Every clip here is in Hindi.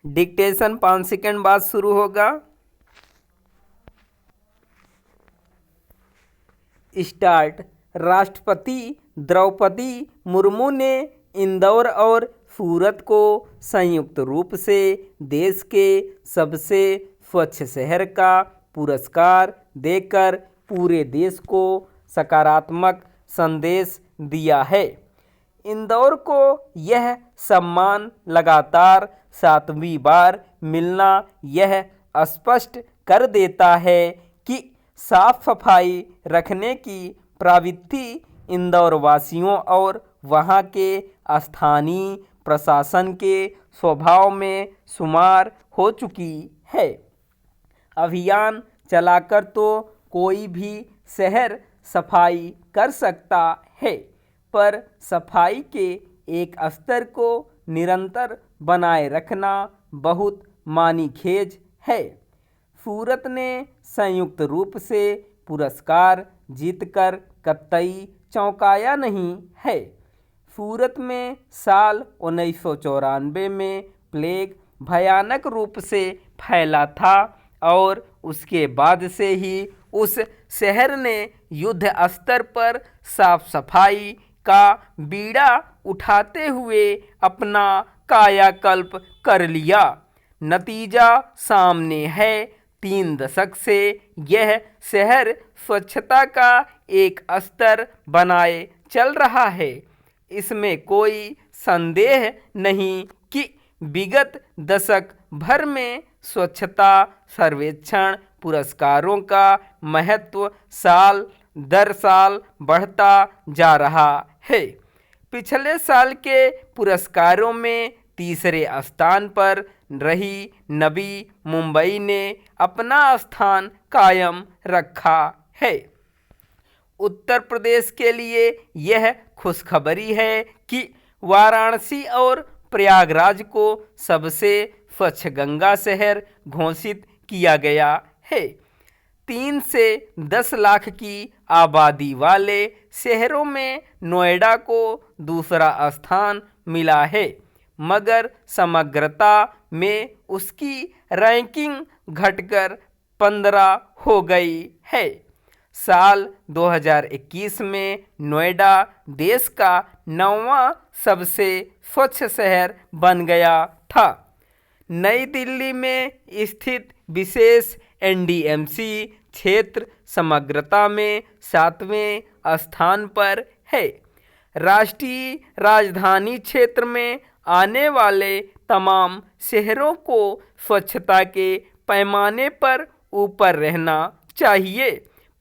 डिक्टेशन 5 सेकंड बाद शुरू होगा। स्टार्ट। राष्ट्रपति द्रौपदी मुर्मू ने इंदौर और सूरत को संयुक्त रूप से देश के सबसे स्वच्छ शहर का पुरस्कार देकर पूरे देश को सकारात्मक संदेश दिया है। इंदौर को यह सम्मान लगातार 7वीं बार मिलना यह स्पष्ट कर देता है कि साफ सफाई रखने की प्रवृत्ति इंदौर वासियों और वहां के स्थानीय प्रशासन के स्वभाव में शुमार हो चुकी है। अभियान चलाकर तो कोई भी शहर सफाई कर सकता है, पर सफाई के एक स्तर को निरंतर बनाए रखना बहुत मानीखेज है। सूरत ने संयुक्त रूप से पुरस्कार जीतकर कतई चौंकाया नहीं है। सूरत में साल 1994 में प्लेग भयानक रूप से फैला था और उसके बाद से ही उस शहर ने युद्ध स्तर पर साफ सफाई का बीड़ा उठाते हुए अपना कायाकल्प कर लिया। नतीजा सामने है। 3 दशक से यह शहर स्वच्छता का एक स्तर बनाए चल रहा है। इसमें कोई संदेह नहीं कि विगत दशक भर में स्वच्छता सर्वेक्षण पुरस्कारों का महत्व साल दर साल बढ़ता जा रहा है। पिछले साल के पुरस्कारों में तीसरे स्थान पर रही नवी मुंबई ने अपना स्थान कायम रखा है। उत्तर प्रदेश के लिए यह खुशखबरी है कि वाराणसी और प्रयागराज को सबसे स्वच्छ गंगा शहर घोषित किया गया है। 3 से 10 लाख की आबादी वाले शहरों में नोएडा को दूसरा स्थान मिला है, मगर समग्रता में उसकी रैंकिंग घटकर 15 हो गई है। साल 2021 में नोएडा देश का 9वां सबसे स्वच्छ शहर बन गया था। नई दिल्ली में स्थित विशेष एनडीएमसी क्षेत्र समग्रता में 7वें स्थान पर है। राष्ट्रीय राजधानी क्षेत्र में आने वाले तमाम शहरों को स्वच्छता के पैमाने पर ऊपर रहना चाहिए,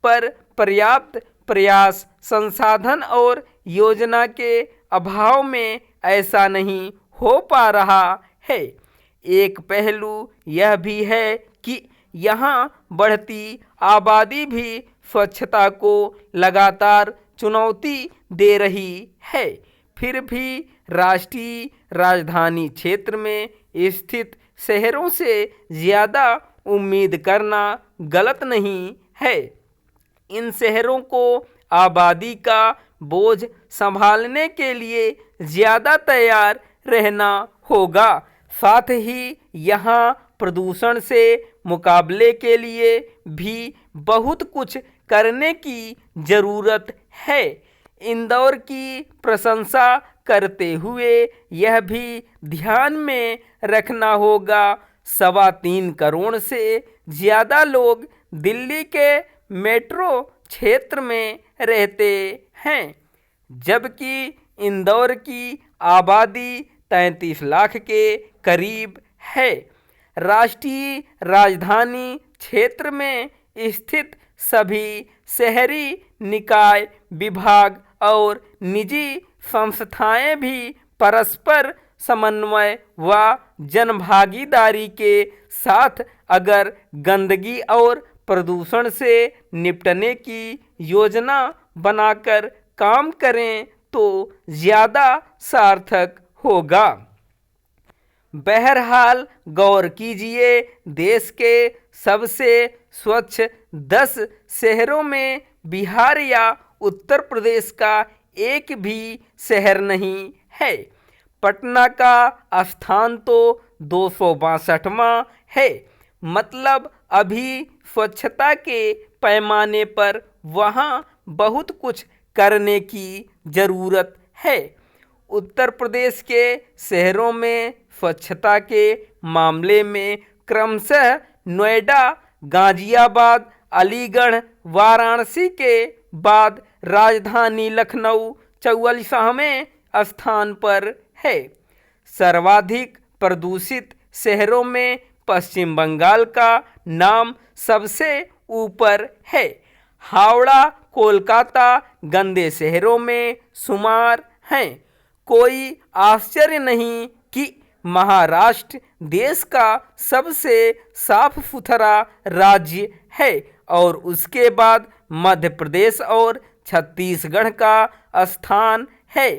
पर पर्याप्त प्रयास, संसाधन और योजना के अभाव में ऐसा नहीं हो पा रहा है। एक पहलू यह भी है कि यहाँ बढ़ती आबादी भी स्वच्छता को लगातार चुनौती दे रही है। फिर भी राष्ट्रीय राजधानी क्षेत्र में स्थित शहरों से ज़्यादा उम्मीद करना गलत नहीं है। इन शहरों को आबादी का बोझ संभालने के लिए ज़्यादा तैयार रहना होगा। साथ ही यहाँ प्रदूषण से मुकाबले के लिए भी बहुत कुछ करने की ज़रूरत है। इंदौर की प्रशंसा करते हुए यह भी ध्यान में रखना होगा 3.25 करोड़ से ज़्यादा लोग दिल्ली के मेट्रो क्षेत्र में रहते हैं, जबकि इंदौर की आबादी 33 लाख के करीब है। राष्ट्रीय राजधानी क्षेत्र में स्थित सभी शहरी निकाय, विभाग और निजी संस्थाएं भी परस्पर समन्वय व जनभागीदारी के साथ अगर गंदगी और प्रदूषण से निपटने की योजना बनाकर काम करें तो ज़्यादा सार्थक होगा। बहरहाल गौर कीजिए, देश के सबसे स्वच्छ 10 शहरों में बिहार या उत्तर प्रदेश का एक भी शहर नहीं है। पटना का स्थान तो 262वां है। मतलब अभी स्वच्छता के पैमाने पर वहाँ बहुत कुछ करने की ज़रूरत है। उत्तर प्रदेश के शहरों में स्वच्छता के मामले में क्रमशः नोएडा, गाजियाबाद, अलीगढ़, वाराणसी के बाद राजधानी लखनऊ 44वें स्थान पर है। सर्वाधिक प्रदूषित शहरों में पश्चिम बंगाल का नाम सबसे ऊपर है। हावड़ा, कोलकाता गंदे शहरों में शुमार हैं। कोई आश्चर्य नहीं कि महाराष्ट्र देश का सबसे साफ सुथरा राज्य है और उसके बाद मध्य प्रदेश और छत्तीसगढ़ का स्थान है।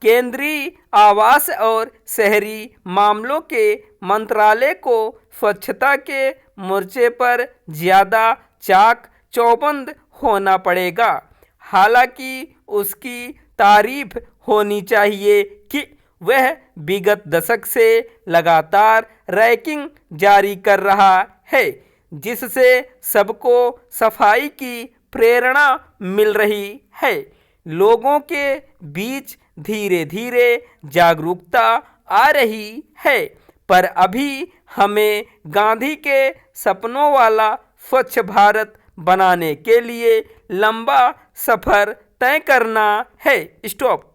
केंद्रीय आवास और शहरी मामलों के मंत्रालय को स्वच्छता के मोर्चे पर ज़्यादा चाक चौबंद होना पड़ेगा। हालांकि उसकी तारीफ होनी चाहिए कि वह विगत दशक से लगातार रैंकिंग जारी कर रहा है, जिससे सबको सफाई की प्रेरणा मिल रही है। लोगों के बीच धीरे धीरे जागरूकता आ रही है, पर अभी हमें गांधी के सपनों वाला स्वच्छ भारत बनाने के लिए लंबा सफर तय करना है। स्टॉप।